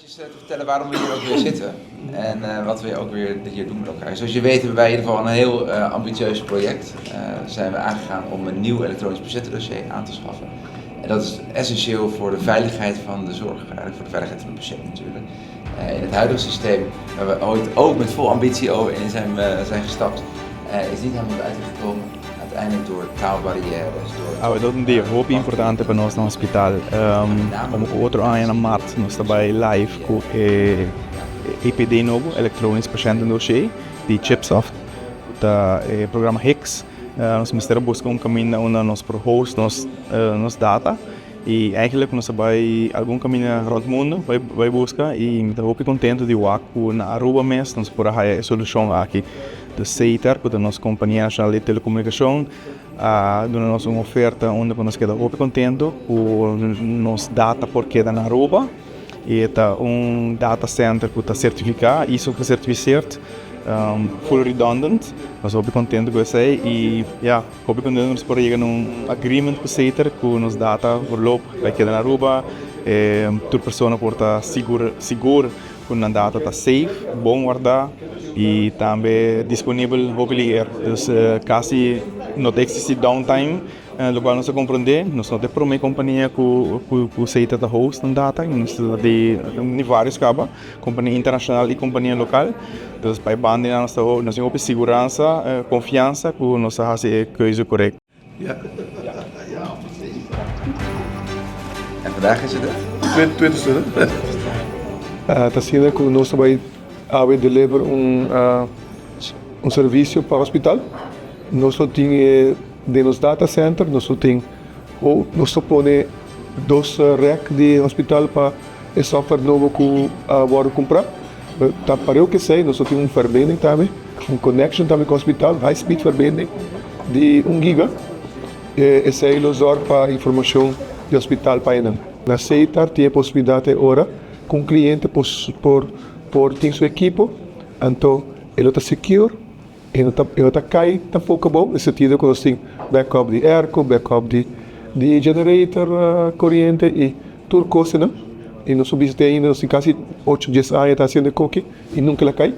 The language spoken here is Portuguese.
eventjes te vertellen waarom we hier ook weer zitten en wat we ook weer hier doen met elkaar. Zoals je weet hebben wij in ieder geval een heel ambitieus project. Zijn we aangegaan om een nieuw elektronisch patiëntendossier aan te schaffen. En dat is essentieel voor de veiligheid van de zorg, eigenlijk voor de veiligheid van de patiënt natuurlijk. In het huidige systeem, waar we ooit ook met vol ambitie in zijn gestapt, is niet helemaal uitgekomen. Uiteindelijk door taalbarrières. Dat é um dia muito importante para nós no hospital. Como outro ano na março, nós estamos live com o EPD novo, Elektronisch Patiëntendossier, de Chipsoft, do programa HICS. Nós estamos buscando caminho onde nós host nos data. E eigenlijk nós vai algum caminho rond o mundo vai buscar e me estou contente de ver que na Aruba mesmo nós podemos ter a solução aqui. De CETER, que é a nossa Companhia Nacional de Telecomunicação, dando-nos uma oferta onde nós quedamos contentes com nossa data porque na Aruba e é data center que está certificado, isso que é certificado, full redundant, nós estamos contentes com isso e estamos contentes de nós poder chegar a agreement com CETER que nos data voorlopig vai quedar na Aruba, toda pessoa pode estar segura que a data está safe, bom guardar e também disponível hopefully dus quase não existe downtime, do qual nós compreendemos, nós não temos uma companhia que aceita a host na data, nós de vários cabos, companhia internacional e companhia local, dus para banden nós temos segurança, confiança que nós fazemos a coisa correta. En vandaag is het het? 20 studenten. Está sendo que nós vai deliver serviço para o hospital. Nós temos de nos data center, nós põe 2 rack de hospital para o software novo que vamos comprar. Para eu que sei, nós temos verbinding também, connection também com o hospital, high speed verbinding de 1 giga. Esse é o zorg para informação do hospital para ele. Na CETER tem a possibilidade agora com o cliente por ter seu equipo, então ele está secure, ele está cai, tampouco bom, nesse sentido que nós temos backup de airco, backup de generator corrente e tudo coisa, né? E nós subimos ainda, nós temos quase 8, 10 anos está sendo cookie e nunca ela cai.